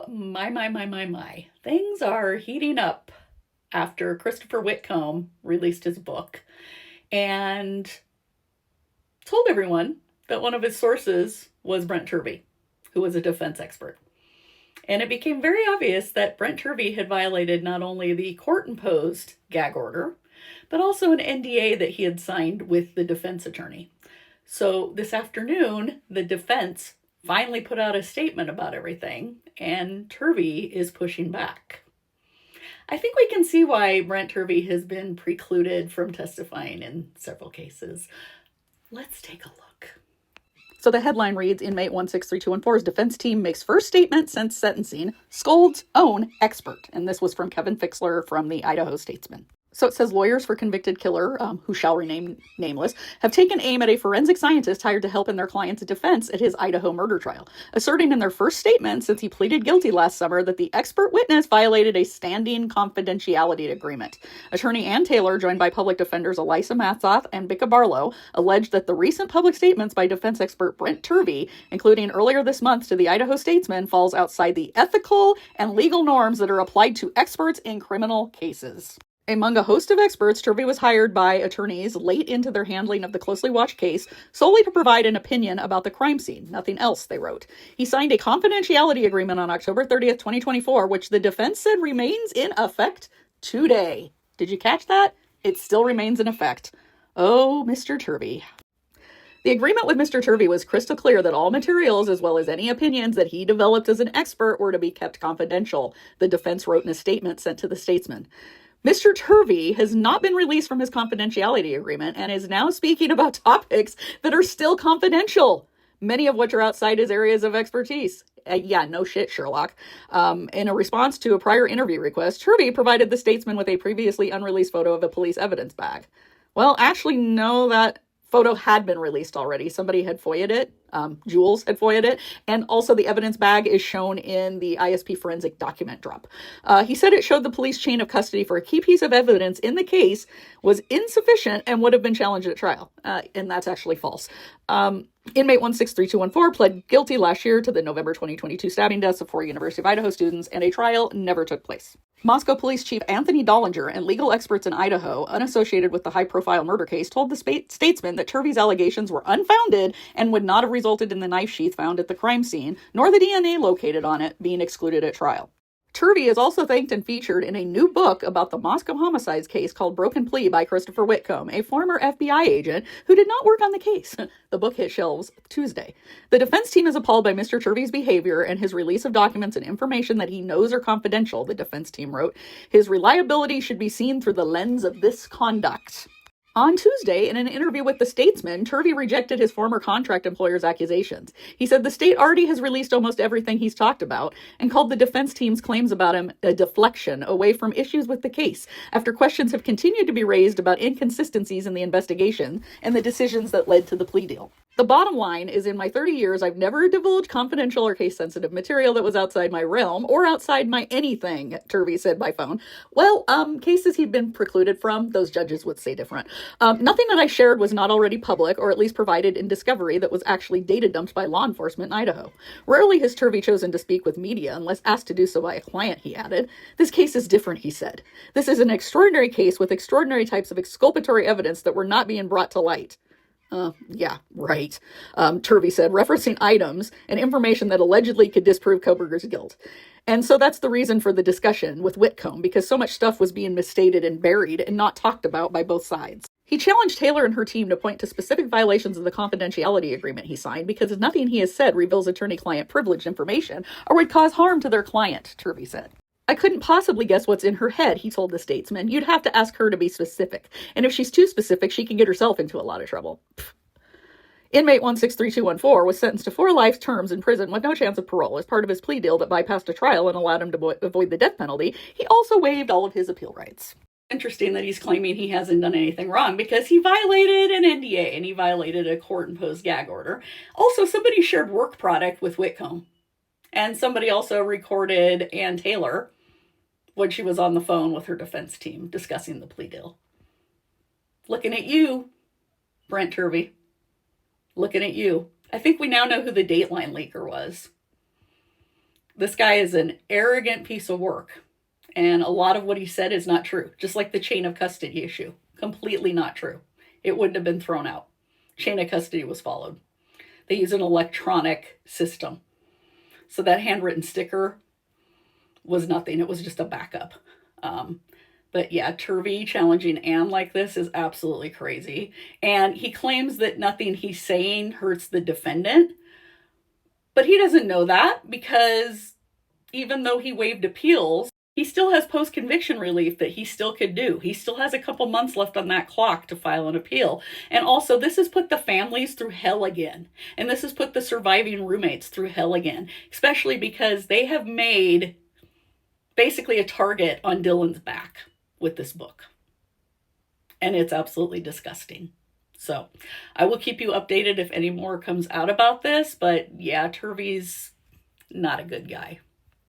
My. Things are heating up after Christopher Whitcomb released his book and told everyone that one of his sources was Brent Turvey, who was a defense expert. And it became very obvious that Brent Turvey had violated not only the court-imposed gag order, but also an NDA that he had signed with the defense attorney. So this afternoon, the defense finally put out a statement about everything, and Turvey is pushing back. I think we can see why Brent Turvey has been precluded from testifying in several cases. Let's take a look. So the headline reads, Inmate 163214's defense team makes first statement since sentencing, scolds own expert. And this was from Kevin Fixler from the Idaho Statesman. So it says lawyers for convicted killer, who shall remain nameless, have taken aim at a forensic scientist hired to help in their client's defense at his Idaho murder trial, asserting in their first statement since he pleaded guilty last summer that the expert witness violated a standing confidentiality agreement. Attorney Ann Taylor, joined by public defenders Elisa Matzoth and Becca Barlow, alleged that the recent public statements by defense expert Brent Turvey, including earlier this month to the Idaho Statesman, falls outside the ethical and legal norms that are applied to experts in criminal cases. Among a host of experts, Turvey was hired by attorneys late into their handling of the closely watched case solely to provide an opinion about the crime scene. Nothing else, they wrote. He signed a confidentiality agreement on October 30th, 2024, which the defense said remains in effect today. Did you catch that? It still remains in effect. Oh, Mr. Turvey. The agreement with Mr. Turvey was crystal clear that all materials, as well as any opinions that he developed as an expert, were to be kept confidential, the defense wrote in a statement sent to the Statesman. Mr. Turvey has not been released from his confidentiality agreement and is now speaking about topics that are still confidential, many of which are outside his areas of expertise. Yeah, no shit, Sherlock. In a response to a prior interview request, Turvey provided the Statesman with a previously unreleased photo of a police evidence bag. Well, actually, no, that photo had been released already. Somebody had FOIA'd it. Jules had FOIA'd it. And also the evidence bag is shown in the ISP forensic document drop. He said it showed the police chain of custody for a key piece of evidence in the case was insufficient and would have been challenged at trial. And that's actually false. Inmate 163214 pled guilty last year to the November 2022 stabbing deaths of 4 University of Idaho students, and a trial never took place. Moscow Police Chief Anthony Dollinger and legal experts in Idaho, unassociated with the high-profile murder case, told the Statesman that Turvey's allegations were unfounded and would not have resulted in the knife sheath found at the crime scene, nor the DNA located on it being excluded at trial. Turvey is also thanked and featured in a new book about the Moscow homicides case called Broken Plea by Christopher Whitcomb, a former FBI agent who did not work on the case. The book hit shelves Tuesday. The defense team is appalled by Mr. Turvey's behavior and his release of documents and information that he knows are confidential, the defense team wrote. His reliability should be seen through the lens of this conduct. On Tuesday, in an interview with the Statesman, Turvey rejected his former contract employer's accusations. He said the state already has released almost everything he's talked about and called the defense team's claims about him a deflection away from issues with the case, after questions have continued to be raised about inconsistencies in the investigation and the decisions that led to the plea deal. The bottom line is, in my 30 years, I've never divulged confidential or case-sensitive material that was outside my realm or outside my anything, Turvey said by phone. Well, cases he'd been precluded from, those judges would say different. Nothing that I shared was not already public or at least provided in discovery that was actually data dumped by law enforcement in Idaho. Rarely has Turvey chosen to speak with media unless asked to do so by a client, he added. This case is different, he said. This is an extraordinary case with extraordinary types of exculpatory evidence that were not being brought to light. Yeah, right, Turvey said, referencing items and information that allegedly could disprove Koberger's guilt. And so that's the reason for the discussion with Whitcomb, because so much stuff was being misstated and buried and not talked about by both sides. He challenged Taylor and her team to point to specific violations of the confidentiality agreement he signed, because nothing he has said reveals attorney-client privileged information or would cause harm to their client, Turvey said. I couldn't possibly guess what's in her head, he told the Statesman. You'd have to ask her to be specific. And if she's too specific, she can get herself into a lot of trouble. Pfft. Inmate 163214 was sentenced to 4 life terms in prison with no chance of parole as part of his plea deal that bypassed a trial and allowed him to avoid the death penalty. He also waived all of his appeal rights. Interesting that he's claiming he hasn't done anything wrong because he violated an NDA and he violated a court-imposed gag order. Also, somebody shared work product with Whitcomb. And somebody also recorded Ann Taylor when she was on the phone with her defense team discussing the plea deal. Looking at you, Brent Turvey. Looking at you. I think we now know who the Dateline leaker was. This guy is an arrogant piece of work. And a lot of what he said is not true. Just like the chain of custody issue. Completely not true. It wouldn't have been thrown out. Chain of custody was followed. They use an electronic system. So that handwritten sticker was nothing. It was just a backup. But yeah, Turvey challenging Anne like this is absolutely crazy. And he claims that nothing he's saying hurts the defendant. But he doesn't know that, because even though he waived appeals, he still has post-conviction relief that he still could do. He still has a couple months left on that clock to file an appeal. And also, this has put the families through hell again. And this has put the surviving roommates through hell again, especially because they have made basically a target on Dylan's back with this book. And it's absolutely disgusting. So I will keep you updated if any more comes out about this. But yeah, Turvey's not a good guy.